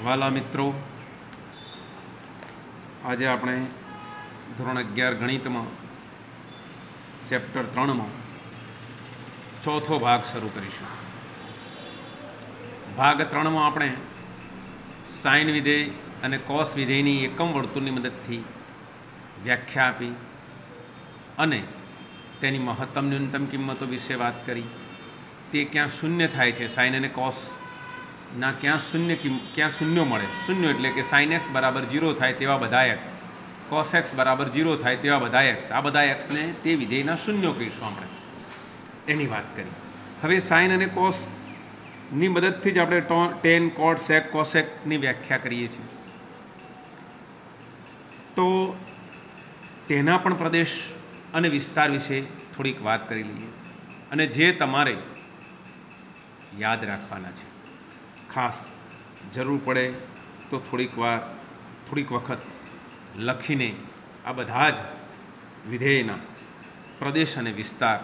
વાલા મિત્રો, આજે આપણે ધોરણ 11 ગણિતમાં ચેપ્ટર 3માં ચોથો ભાગ શરૂ કરીશું. ભાગ 3માં આપણે સાઇન વિધેય અને કોસ વિધેયની એકમ વર્તુળની મદદથી વ્યાખ્યા આપી અને તેની મહત્તમ ન્યૂનતમ કિંમતો વિશે વાત કરી. તે ક્યાં શૂન્ય થાય છે, સાઇન અને કોસ ના ક્યાં શૂન્ય મળે. શૂન્ય એટલે કે સાઇન એક્સ બરાબર 0 થાય તેવા બધા એક્સ, કોસ એક્સ બરાબર 0 થાય તેવા બધા એક્સ, આ બધા એક્સને તે વિધેયના શૂન્યો કહીશું આપણે, એની વાત કરી. હવે સાઇન અને કોસની મદદથી જ આપણે ટેન, કોટ, સેક, કોસેકની વ્યાખ્યા કરીએ છીએ. તો તેના પણ પ્રદેશ અને વિસ્તાર વિશે થોડીક વાત કરી લઈએ, અને જે તમારે યાદ રાખવાના છે. ખાસ જરૂર પડે તો થોડીક વખત લખીને આ બધા જ વિધેયના પ્રદેશ અને વિસ્તાર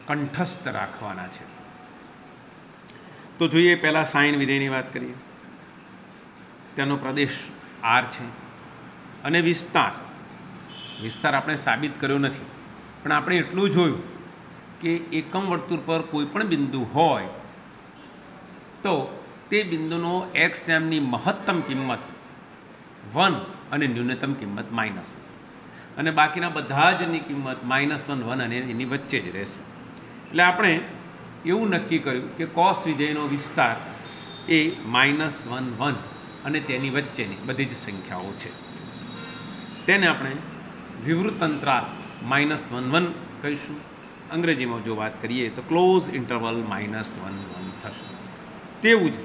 કંઠસ્થ રાખવાના છે. તો જોઈએ, પહેલાં સાઇન વિધેયની વાત કરીએ. તેનો પ્રદેશ આર છે અને વિસ્તાર આપણે સાબિત કર્યો નથી, પણ આપણે એટલું જોયું કે એકમ વર્તુળ પર કોઈ પણ બિંદુ હોય તો તે બિંદુનો એક્સ એમની મહત્તમ કિંમત 1 અને ન્યૂનતમ કિંમત -1, અને બાકીના બધા જની કિંમત -1, 1 અને એની વચ્ચે જ રહેશે. એટલે આપણે એવું નક્કી કર્યું કે કોસ વિધેયનો વિસ્તાર એ -1, 1 અને તેની વચ્ચેની બધી જ સંખ્યાઓ છે. તેને આપણે વિવૃત અંતરાલ -1, 1 કહીશું. અંગ્રેજીમાં જો વાત કરીએ તો ક્લોઝ ઇન્ટરવલ -1, 1 થશે. તેવું જ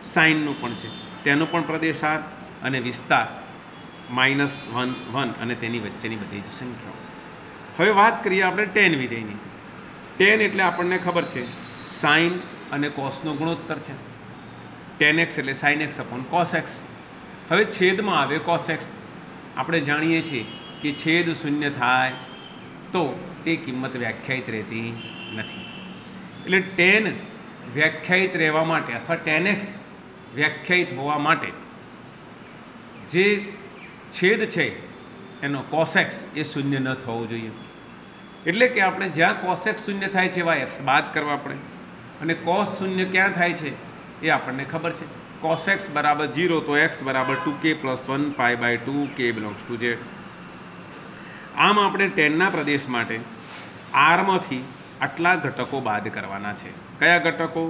સાઇનનું પણ છે, તેનો પણ પ્રદેશ આર અને વિસ્તાર -1, 1 અને તેની વચ્ચેની બધી જ સંખ્યાઓ. હવે વાત કરીએ આપણે ટેન વિધેયની. ટેન એટલે આપણને ખબર છે સાઇન અને કોસનો ગુણોત્તર છે. ટેન એક્સ એટલે sine x upon cos x. હવે છેદમાં આવે કોસ એક્સ. આપણે જાણીએ છીએ કે છેદ શૂન્ય થાય તો તે કિંમત વ્યાખ્યાયિત રહેતી નથી. એટલે ટેન વ્યાખ્યાયિત રહેવા માટે અથવા ટેન એક્સ વ્યાખ્યાયિત હોવા માટે જે છેદ છે એનો કોસેક્સ એ શૂન્ય ન થવો જોઈએ. એટલે કે આપણે જ્યાં કોસેક્સ શૂન્ય થાય છે એવા એક્સ બાદ કરવા પડે, અને કોસ શૂન્ય ક્યાં થાય છે એ આપણને ખબર છે. કોસેક્સ બરાબર 0 તો એક્સ બરાબર 2k + 1 π/2 k belongs two z. આમ આપણે ટેનના પ્રદેશ માટે આરમાંથી આટલા ઘટકો બાદ કરવાના છે. કયા ઘટકો?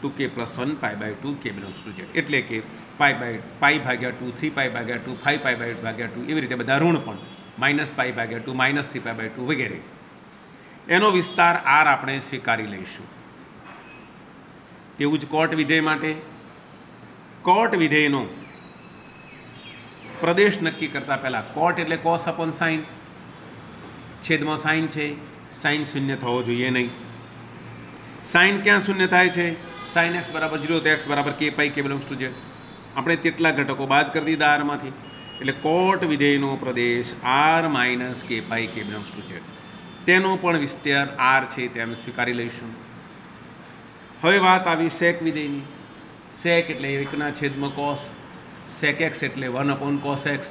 2k + 1 π/2 k belongs two z. એટલે કે π/2, 3π/2, 5π/2 એવી રીતે બધા ઋણ પણ, -π/2, -3π/2 વગેરે. એનો વિસ્તાર આર આપણે સ્વીકારી લઈશું. તેવું જ કોટ વિધેય માટે. કોટ વિધેયનો પ્રદેશ નક્કી કરતા પહેલાં, કોટ એટલે કોસ અપોન સાઇન. છેદમાં સાઇન છે, સાઇન શૂન્ય થવો જોઈએ નહીં. સાઇન ક્યાં શૂન્ય થાય છે? સાઇન એક્સ બરાબર 0 તો એક્સ બરાબર k π k belongs two z. આપણે તેટલા ઘટકો બાદ કરી દીધા આરમાંથી. એટલે કોટ વિધેયનો પ્રદેશ r - k π k belongs two z. તેનો પણ વિસ્તાર આર છે તેમ સ્વીકારી લઈશું. હવે વાત આવી સેક વિધેયની. સેક એટલે 1/છેદમાં કોસ, સેક એક્સ એટલે 1 અપોન કોસ એક્સ.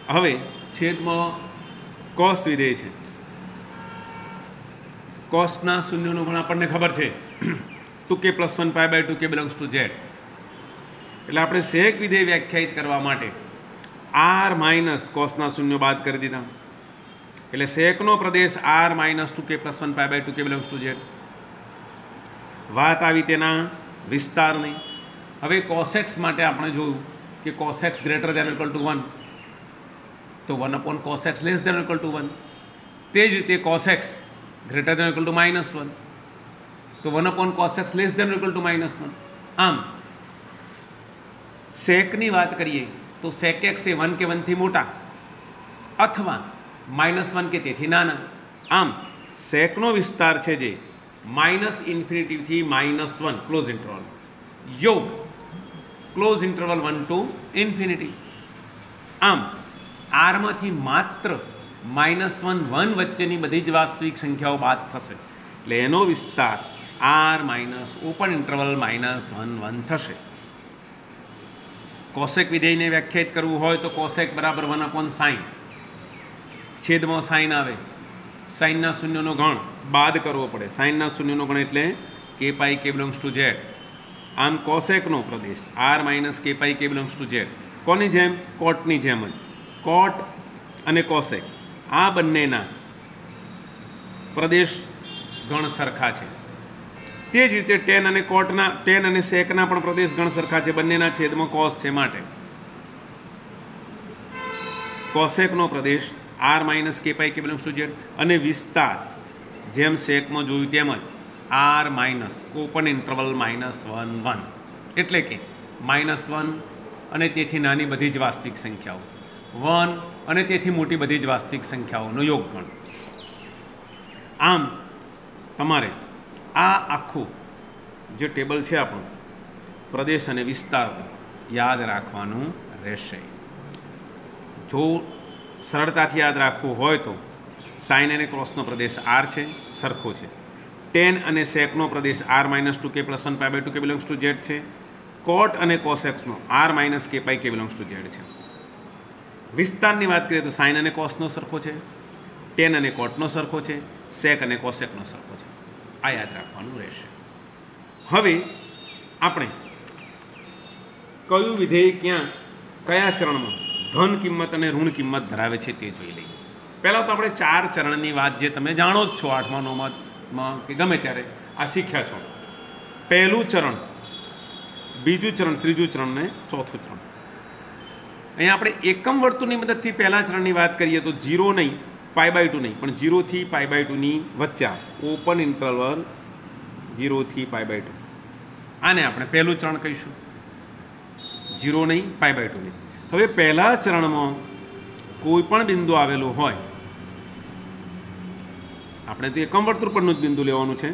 હવે છેદમાં કોસ વિધેય છે. કોસના શૂન્યનો પણ આપણને ખબર છે 2k + 1 π/2 k belongs two z. એટલે આપણે સેક વિધેય વ્યાખ્યાયિત કરવા માટે આર માઇનસ કોસના શૂન્ય બાદ કરી દીધા. એટલે સેકનો પ્રદેશ r - 2k + 1 π/2 k belongs two z. વાત આવી તેના વિસ્તારની. હવે કોસેક્સ માટે આપણે જોયું કે cos x greater than equal to 1, તો 1 upon cos x less than equal to 1. તે જ રીતે cos x greater than equal to -1, તો 1 upon cos x less than equal to -1. આમ સેકની વાત કરીએ તો સેક એક્સ એ 1 કે 1થી મોટા અથવા -1 કે તેથી નાના. આમ સેકનો વિસ્તાર છે જે -∞ થી -1 ક્લોઝ ઇન્ટરવલ, યોગ ક્લોઝ ઇન્ટરવલ 1 to ∞. આમ આરમાંથી માત્ર -1, 1 વચ્ચેની બધી જ વાસ્તવિક સંખ્યાઓ બાદ થશે. એટલે એનો વિસ્તાર આર - ઓપન ઇન્ટરવલ -1, 1 થશે. કોસેક વિધેયને વ્યાખ્યાયિત કરવું હોય તો કોસેક બરાબર 1/sin, છેદમાં સાઇન આવે, સાઇનના શૂન્યનો ગણ બાદ કરવો પડે. સાઇનના શૂન્યનો ગણ એટલે કે પાઈ કે બિલોંગ્સ ટુ ઝેડ. આમ કોસેકનો પ્રદેશ આર માઇનસ કે પાઈ કે બિલોંગ્સ ટુ ઝેડ. કોની જેમ? કોટની જેમ જ. કોટ અને કોસેક આ બંનેના પ્રદેશ ગણ સરખા છે. તે જ રીતે ટેન અને કોટના, ટેન અને સેકના પણ પ્રદેશ ગણ સરખા છે. બંનેના છેદમાં કોસ છે. માટે કોસેકનો પ્રદેશ આર માઇનસ કે પાઈ કે બિલોંગ્સ ટુ ઝેડ અને વિસ્તાર જેમ સેકમાં જોયું તેમ જ આર માઇનસ ઓપન ઇન્ટરવલ -1 1, એટલે કે -1 અને તેથી નાની બધી જ વાસ્તવિક સંખ્યાઓ, 1 અને તેથી મોટી બધી જ વાસ્તવિક સંખ્યાઓનો યોગગણ. આમ તમારે આ આખું જે ટેબલ છે આપણું પ્રદેશ અને વિસ્તાર યાદ રાખવાનું રહેશે. જો સરળતાથી યાદ રાખવું હોય તો સાઇન અને કોસનો પ્રદેશ આર છે, સરખો છે. ટેન અને સેકનો પ્રદેશ R -2 k + 1 π/2 k belongs to Z છે. કોટ અને કોસેક્સનો R - k pi k belongs to Z છે. વિસ્તારની વાત કરીએ તો સાઇન અને કોસનો સરખો છે, ટેન અને કોટનો સરખો છે, સેક અને કોસેકનો સરખો છે. આ યાદ રાખવાનું રહેશે. હવે આપણે કયું વિધેય ક્યાં કયા ચરણમાં ધન કિંમત અને ઋણ કિંમત ધરાવે છે તે જોઈ લઈએ. પહેલાં તો આપણે 4 ચરણની વાત જે તમે જાણો જ છો 8મા 9માં કે ગમે ત્યારે આ શીખ્યા છો. પહેલું ચરણ, બીજું ચરણ, ત્રીજું ચરણ ને ચોથું ચરણ. અહીંયા આપણે એકમ વર્તુળની મદદથી પહેલા ચરણની વાત કરીએ તો 0 નહીં, π/2 નહીં, પણ 0 થી π/2 ની વચ્ચે ઓપન ઇન્ટરવલ 0 થી π/2. આને આપણે પહેલું ચરણ કહીશું. 0 નહીં, π/2 નહીં. હવે પહેલા ચરણમાં કોઈ પણ બિંદુ આવેલું હોય, આપણે તો એકમ વર્તુળ પરનું જ બિંદુ લેવાનું છે,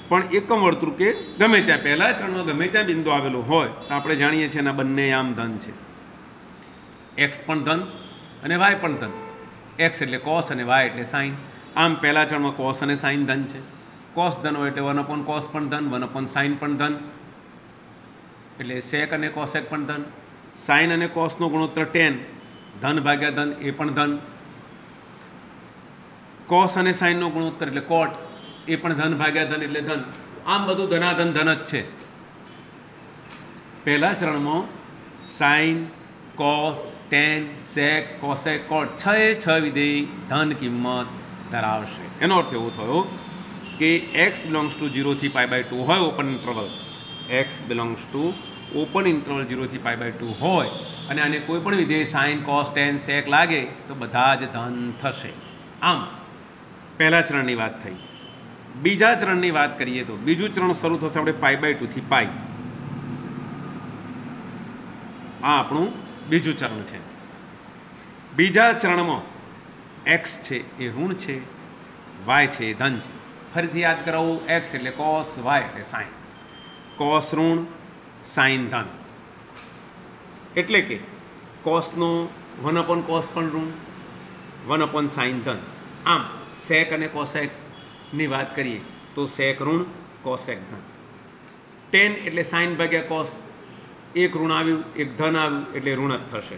પણ એકમ વર્તુળ કે ગમે ત્યાં પહેલા ચરણમાં ગમે ત્યાં બિંદુ આવેલું હોય તો આપણે જાણીએ છીએ એના બંને આમ ધન છે. એક્સ પણ ધન અને વાય પણ ધન. એક્સ એટલે કોસ અને વાય એટલે સાઇન. આમ પહેલા ચરણમાં કોસ અને સાઇન ધન છે. કોસ ધન હોય એટલે 1/cos પણ ધન, 1/sin પણ ધન, એટલે સેક અને કોસેક પણ ધન. સાઇન અને કોસનો ગુણોત્તર ટેન, ધન ભાગ્યા ધન એ પણ ધન. કોસ અને સાઇનનો ગુણોત્તર એટલે કોટ એ પણ ધન ભાગ્યા ધન એટલે ધન. આમ બધું ધનાધન ધન જ છે. પહેલા ચરણમાં સાઇન, કોસ, ટેન, સેક, કોસેક, કોટ 6 વિધેય ધન કિંમત ધરાવશે. એનો અર્થ એવો થયો કે x બિલોંગ્સ ટુ 0 થી π/2 હોય open interval, x belongs to open interval 0 થી π/2 હોય અને આને કોઈ પણ વિધેય સાઇન, કોસ, ટેન, સેક લાગે તો બધા જ ધન થશે. આમ પહેલા ચરણની વાત થઈ. બીજા ચરણની વાત કરીએ તો બીજું ચરણ શરૂ થશે આપણે π/2 થી π. આ આપણું બીજું ચરણ છે. બીજા ચરણમાં x છે એ ઋણ છે, y છે એ ધન છે. ફરીથી યાદ કરાવું, x એટલે કોસ, y એટલે સાઇન. કોસ ઋણ, સાઇન ધન, એટલે કે કોસનો 1/cos પણ ઋણ, 1/sin ધન. આમ સેક અને કોસેકની વાત કરીએ તો સેક ઋણ, કોસેક ધન. ટેન એટલે સાઇન ભાગ્યા કોસ, એક ઋણ આવ્યું એક ધન આવ્યું એટલે ઋણ જ થશે.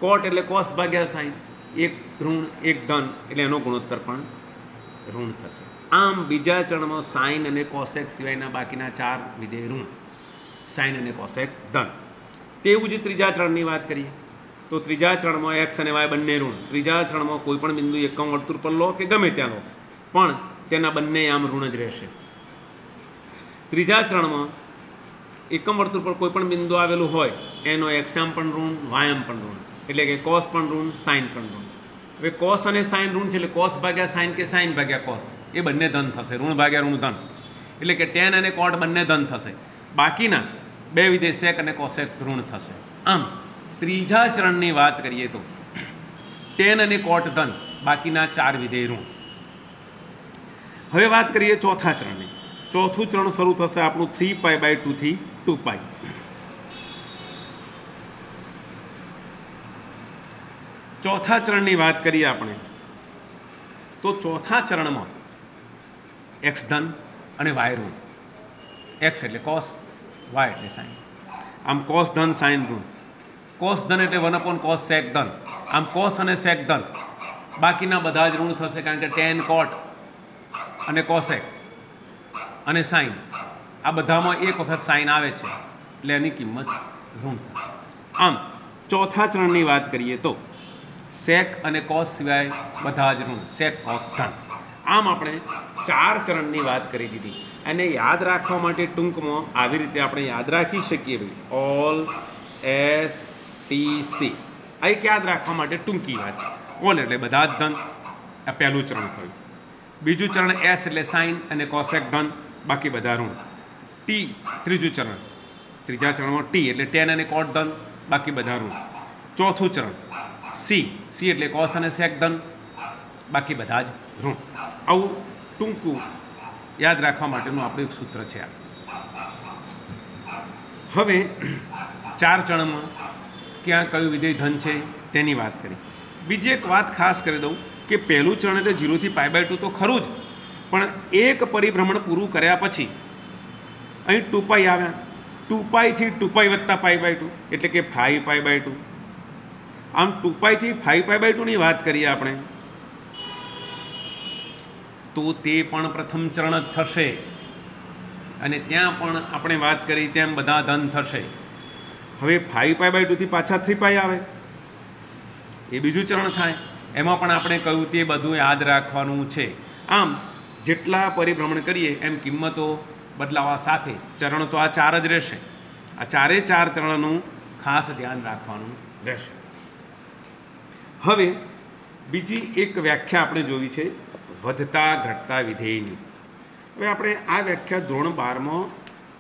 કોટ એટલે કોસ ભાગ્યા સાઇન, એક ઋણ એક ધન એટલે એનો ગુણોત્તર પણ ઋણ થશે. આમ બીજા ચરણમાં સાઇન અને કોસેક સિવાયના બાકીના 4 વિધેય ઋણ, સાઇન અને કોસેક ધન. તેવું જ ત્રીજા ચરણની વાત કરીએ તો ત્રીજા ચરણમાં એક્સ અને વાય બંને ઋણ. ત્રીજા ચરણમાં કોઈ પણ બિંદુ એકમ વર્તુળ પર લો કે ગમે ત્યાં લો પણ તેના બંને આમ ઋણ જ રહેશે. ત્રીજા ચરણમાં એકમ વર્તુળ પર કોઈ પણ બિંદુ આવેલું હોય એનો એક્સામ પણ ઋણ, વાયામ પણ ઋણ, એટલે કે કોસ પણ ઋણ, સાઇન પણ ઋણ. હવે કોસ અને સાઇન ઋણ છે એટલે કોસ ભાગ્યા સાઇન કે સાઇન ભાગ્યા કોસ એ બંને ધન થશે, ઋણ ભાગ્યા ઋણ ધન, એટલે કે ટેન અને કોટ બંને ધન થશે. બાકીના 2 વિધેય સેક અને કોસેક ઋણ થશે. આમ ત્રીજા ચરણની વાત કરીએ તો ટેન અને કોટ ધન, બાકીના 4 વિધેય ઋણ. હવે વાત કરીએ ચોથા ચરણની. ચોથું ચરણ શરૂ થશે આપણું 3π/2 થી 2π. ચોથા ચરણની વાત કરીએ આપણે તો ચોથા ચરણમાં એક્સ ધન અને વાય ઋણ. એક્સ એટલે કોસ, વાય એટલે સાઇન. આમ કોસ ધન, સાઇન ઋણ. કોસ ધન એટલે 1/cos sec ધન. આમ કોસ અને સેક ધન, બાકીના બધા જ ઋણ થશે, કારણ કે ટેન કોટ અને કોસેક અને સાઇન આ બધામાં એક વખત સાઇન આવે છે એટલે એની કિંમત ઋણ થશે. આમ ચોથા ચરણની વાત કરીએ તો સેક અને કોસ સિવાય બધા જ ઋણ, સેક કોસ ધન. આમ આપણે 4 ચરણની વાત કરી દીધી. અને યાદ રાખવા માટે ટૂંકમાં આવી રીતે આપણે યાદ રાખી શકીએ ભાઈ, ઓલ એસ ટી સી. આ એક યાદ રાખવા માટે ટૂંકી વાત. ઓલ એટલે બધા જ ધન, આ પહેલું ચરણ થયું. બીજું ચરણ એસ એટલે સાઇન અને કોસેક ધન, બાકી બધા ઋણ. ટી ત્રીજું ચરણ, ત્રીજા ચરણમાં ટી એટલે ટેન અને કોટ ધન, બાકી બધા ઋણ. ચોથું ચરણ સી, સી એટલે કોસ અને સેક ધન, બાકી બધા જ ઋણ. આવું ટૂંકું યાદ રાખવા માટેનું આપણું એક સૂત્ર છે આ. હવે 4 ચરણમાં ક્યાં કયું વિધેય ધન છે તેની વાત કરી. બીજી એક વાત ખાસ કરી દઉં કે પહેલું ચરણ એટલે 0 થી π/2 તો ખરું જ, પણ એક પરિભ્રમણ પૂરું કર્યા પછી અહીં 2π આવ્યા. 2π થી 2π વત્તા π/2 એટલે કે 5π/2. આમ 2π થી 5π/2 ની વાત કરીએ આપણે તો તે પણ પ્રથમ ચરણ જ થશે. અને ત્યાં પણ આપણે વાત કરી તેમ બધા ધન થશે. હવે 5π/2 થી પાછા 3π આવે, એ બીજું ચરણ થાય. એમાં પણ આપણે કહ્યું તે બધું યાદ રાખવાનું છે. આમ જેટલા પરિભ્રમણ કરીએ એમ કિંમતો બદલાવા સાથે ચરણ તો આ 4 જ રહેશે. આ 4 ચરણનું ખાસ ધ્યાન રાખવાનું રહેશે. હવે બીજી એક વ્યાખ્યા આપણે જોવી છે વધતા ઘટતા વિધેયની. હવે આપણે આ વ્યાખ્યા ધોરણ 12માં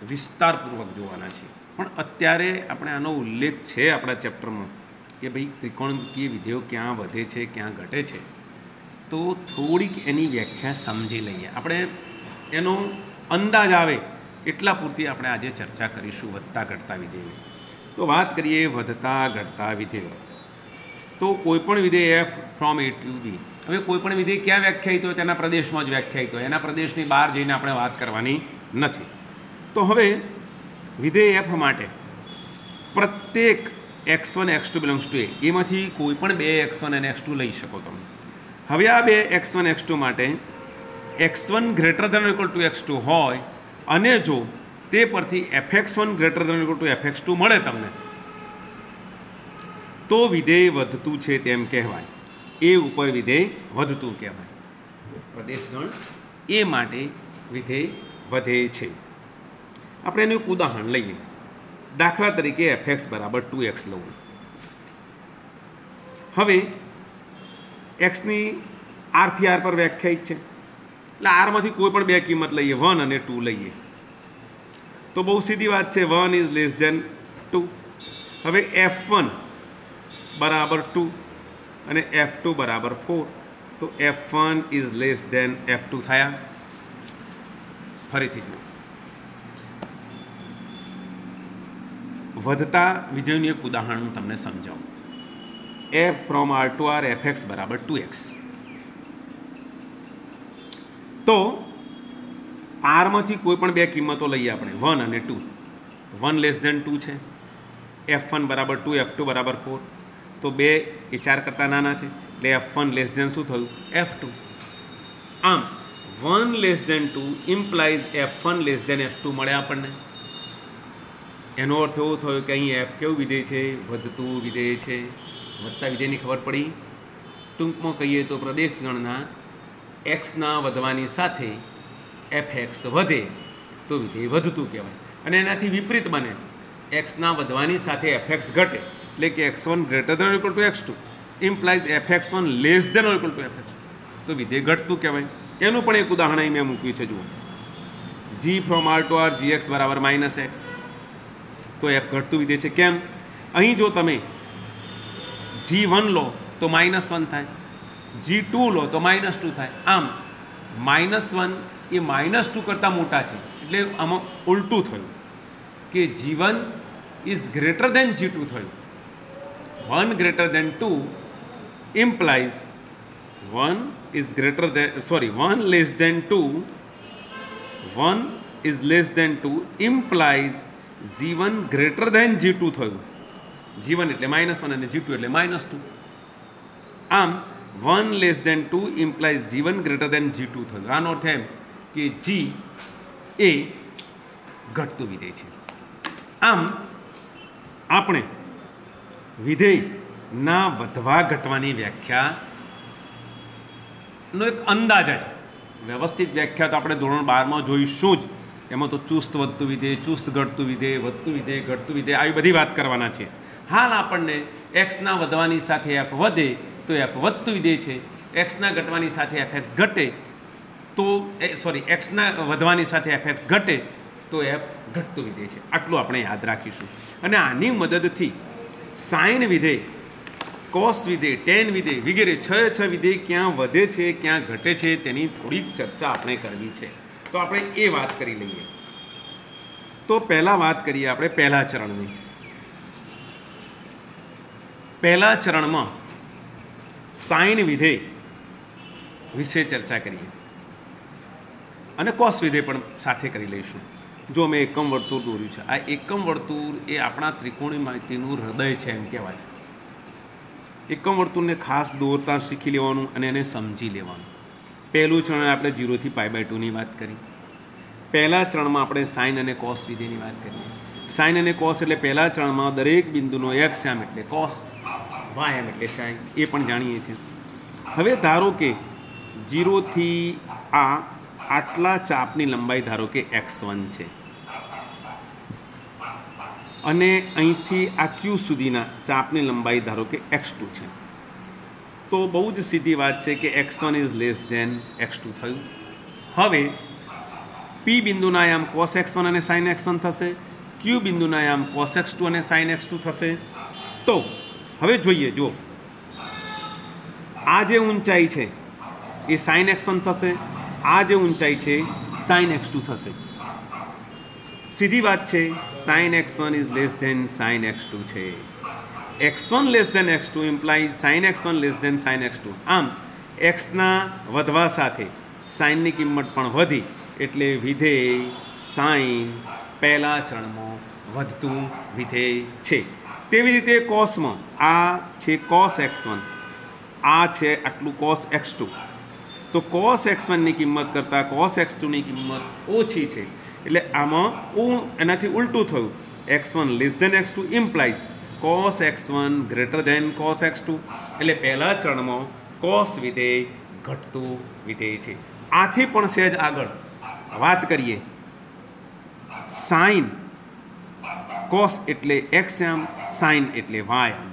વિસ્તારપૂર્વક જોવાના છીએ, પણ અત્યારે આપણે આનો ઉલ્લેખ છે આપણા ચેપ્ટરમાં કે ભાઈ ત્રિકોણમિતીય વિધેયો ક્યાં વધે છે ક્યાં ઘટે છે, તો થોડીક એની વ્યાખ્યા સમજી લઈએ. આપણે એનો અંદાજ આવે એટલા પૂરતી આપણે આજે ચર્ચા કરીશું વધતા ઘટતા વિધેયની. તો વાત કરીએ વધતા ઘટતા વિધેયો. તો કોઈપણ વિધેય એફ ફ્રોમ એ ટુ બી. હવે કોઈપણ વિધેય ક્યાં વ્યાખ્યાયિત હોય તેના પ્રદેશમાં જ વ્યાખ્યાયિત હોય, એના પ્રદેશની બહાર જઈને આપણે વાત કરવાની નથી. તો હવે વિધેય એફ માટે પ્રત્યેક x1 x2 બિલોંગ્સ ટુ એ, એમાંથી કોઈ પણ 2 x1 અને x2 લઈ શકો તમે. હવે આ 2 x1 x2 માટે x1 > x2 હોય અને જો તે પરથી fx1 > fx2 મળે તમને, તો વિધેય વધતું છે તેમ કહેવાય. એ ઉપર વિધેય વધતું કહેવાય. પ્રદેશગણ એ માટે વિધેય વધે છે. આપણે એનું એક ઉદાહરણ લઈએ. દાખલા તરીકે fx = 2x લઉં. હવે એક્સની r થી r પર વ્યાખ્યાયિત છે, એટલે આરમાંથી કોઈ પણ 2 કિંમત લઈએ, 1 અને 2 લઈએ તો બહુ સીધી વાત છે, 1 = 2. હવે f1 = 2 અને f2 = 4, તો f1 = f2 થયા. ફરીથી જુઓ, વધતા વિધેયનું એક ઉદાહરણ હું તમને સમજાવું. f from r to r fx = 2x. તો આરમાંથી કોઈ પણ 2 કિંમતો લઈએ આપણે, 1 અને 2. 1 < 2 છે, f1 = 2, f2 = 4. તો 2 એ 4 કરતાં નાના છે, એટલે f1 < શું થયું? f2. આમ 1 < 2 ઇમ્પ્લાઇઝ f1 < f2 મળે આપણને. એનો અર્થ એવો થયો કે અહીં f કેવું વિધેય છે? વધતું વિધેય છે. વધતા વિધેયની ખબર પડી. ટૂંકમાં કહીએ તો પ્રદેશગણના એક્સના વધવાની સાથે fx વધે તો વિધેય વધતું કહેવાય. અને એનાથી વિપરીત બને, એક્સના વધવાની સાથે fx ઘટે, એટલે કે x1 > x2 implies fx1 < fx2, તો વિધેય ઘટતું કહેવાય. એનું પણ એક ઉદાહરણ અહીં મેં મૂક્યું છે. જુઓ, g from r to r gx = -x. તો f ઘટતું વિધેય છે. કેમ? અહીં જો તમે g1 લો તો -1 થાય, g2 લો તો -2 થાય. આમ -1 એ -2 કરતાં મોટા છે, એટલે આમાં ઉલટું થયું કે g1 > g2 થયું. 1 < 2 implies 1 < 2 implies g1 < g2 થયું. G1 એટલે -1 અને G2 એટલે -2. આમ 1 less than 2 implies G1 greater than G2 થયું. આનો અર્થ એમ કે G એ ઘટતું વિધેય છે. આમ આપણે વિધેયના વધવા ઘટવાની વ્યાખ્યાનો એક અંદાજ જ, વ્યવસ્થિત વ્યાખ્યા તો આપણે ધોરણ 12માં જોઈશું જ. એમાં તો ચુસ્ત વધતું વિધેય, ચુસ્ત ઘટતું વિધેય, વધતું વિધેય, ઘટતું વિધેય, આવી બધી વાત કરવાના છે. હાલ આપણને એક્સના વધવાની સાથે એફ વધે તો એફ વધતું વિધેય છે, એક્સના ઘટવાની સાથે એફએક્સ ઘટે તો એક્સના વધવાની સાથે એફએક્સ ઘટે તો એફ ઘટતું વિધેય છે. આટલું આપણે યાદ રાખીશું. અને આની મદદથી સાઇન વિધેય, કોસ વિધેય, ટેન વિધેય વગેરે છ વિધેય ક્યાં વધે છે, ક્યાં ઘટે છે તેની થોડીક ચર્ચા આપણે કરવી છે. તો આપણે એ વાત કરી લઈએ. તો પહેલાં વાત કરીએ આપણે પહેલા ચરણની. પહેલા ચરણમાં સાઇન વિધેય વિશે ચર્ચા કરીએ અને કોસ વિધેય પણ સાથે કરી લઈશું. જો મેં એકમ વર્તુળ દોર્યું છે, આ એકમ વર્તુળ એ આપણા ત્રિકોણમિતિનું હૃદય છે એમ કહેવાય. એકમ વર્તુળને ખાસ દોરતા શીખી લેવાનું અને એને સમજી લેવાનું. પહેલું ચરણ આપણે 0 થી π/2 ની વાત કરી. પહેલા ચરણમાં આપણે સાઇન અને કોસ વિધેયની વાત કરીએ. સાઇન અને કોસ એટલે પહેલા ચરણમાં દરેક બિંદુનો એક્સ એમ એટલે કોસ, વાય એમ એટલે સાઇન, એ પણ જાણીએ છીએ. હવે ધારો કે 0 થી આટલા ચાપની લંબાઈ ધારો કે x1 છે અને અહીંથી આ Q સુધીના ચાપની લંબાઈ ધારો કે x2 છે. તો બહુ જ સીધી વાત છે કે x1 is less than x2 થયું. હવે P બિંદુના આયામ cos x1 અને sin x1 થશે, Q બિંદુના આયામ cos x2 અને sin x2 થશે. તો હવે જોઈએ, જો આ જે ઊંચાઈ છે એ sin x1 થશે, આ જે ઊંચાઈ છે sin x2 થશે. સીધી વાત છે, sin x1 is less than sin x2 છે. x1 less than x2 implies sin x1 less than sin x2. આમ એક્સના વધવા સાથે સાઇનની કિંમત પણ વધી એટલે વિધેય સાઇન પહેલા ચરણમાં વધતું વિધેય છે. તેવી રીતે કોસમાં આ છે cos x1, આ છે આટલું cos x2. તો cos x1ની કિંમત કરતાં cos x2ની કિંમત ઓછી છે એટલે આમાં એનાથી ઉલટું થયું. x1 less than x2 implies cos x1 greater than cos x2. એટલે પહેલા ચરણમાં cos વિધેય ઘટતું વિધેય છે. આથી પણ સહેજ આગળ વાત કરીએ. સાઇન cos એટલે x આમ, સાઇન એટલે y આમ.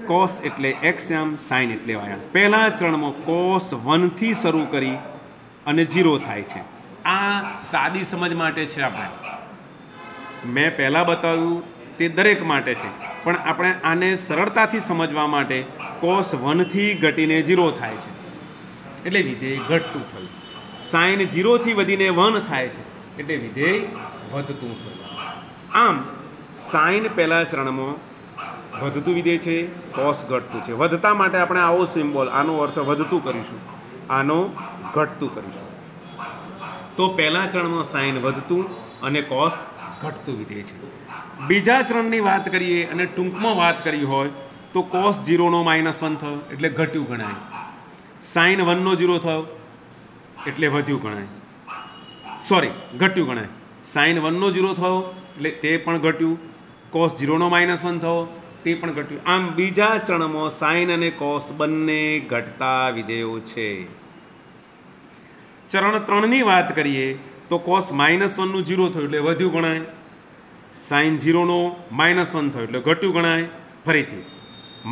cos એટલે x આમ, સાઇન એટલે y આમ. પહેલા ચરણમાં cos 1 થી શરૂ કરી અને 0 થાય છે. આ સાદી સમજ માટે છે. આપણે મેં પહેલાં બતાવ્યું તે દરેક માટે છે, પણ આપણે આને સરળતાથી સમજવા માટે cos 1 થી ઘટીને 0 થાય છે એટલે વિધેય ઘટતું થયું. સાઇન 0 થી વધીને 1 થાય છે એટલે વિધેય વધતું થયું. આમ સાઇન પહેલા ચરણમાં વધતું વિધેય છે, કોસ ઘટતું છે. વધતા માટે આપણે આવો સિમ્બોલ, આનો અર્થ વધતું કરીશું, આનો ઘટતું કરીશું. તો પહેલા ચરણમાં સાઇન વધતું અને કોસ ઘટતું વિધેય છે. બીજા ચરણની વાત કરીએ અને ટૂંકમાં વાત કરી હોય તો cos 0 નો -1 થયો એટલે ઘટ્યું ગણાય, sin 1 નો 0 થયો એટલે વધ્યું ગણાય, ઘટ્યું ગણાય. sin 1 નો 0 થયો એટલે તે પણ ઘટ્યું, cos 0 નો -1 થયો તે પણ ઘટ્યું. આમ બીજા ચરણમાં sin અને cos બંને ઘટતા વિધેયો છે. ચરણ 3ની વાત કરીએ તો cos -1 નું 0 થયું એટલે વધ્યું ગણાય, sin 0 નો -1 થયો એટલે ઘટ્યું ગણાય. ફરીથી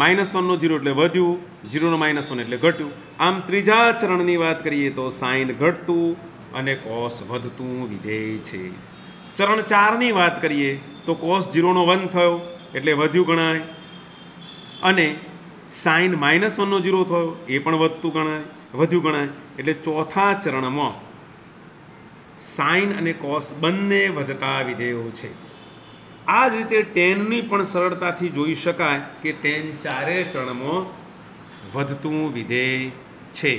-1 નો 0 એટલે વધ્યું, 0 નો -1 એટલે ઘટ્યું. આમ ત્રીજા ચરણની વાત કરીએ તો sin ઘટતું અને cos વધતું વિધેય છે. ચરણ 4ની વાત કરીએ તો cos 0 નો 1 થયો એટલે વધ્યું ગણાય અને sin -1 નો 0 થયો એ પણ વધ્યું ગણાય. એટલે ચોથા ચરણમાં sin અને cos બંને વધતા વિધેયો છે. આ જ રીતે ટેનની પણ સરળતાથી જોઈ શકાય કે ટેન ચારે ચરણમાં વધતું વિધેય છે.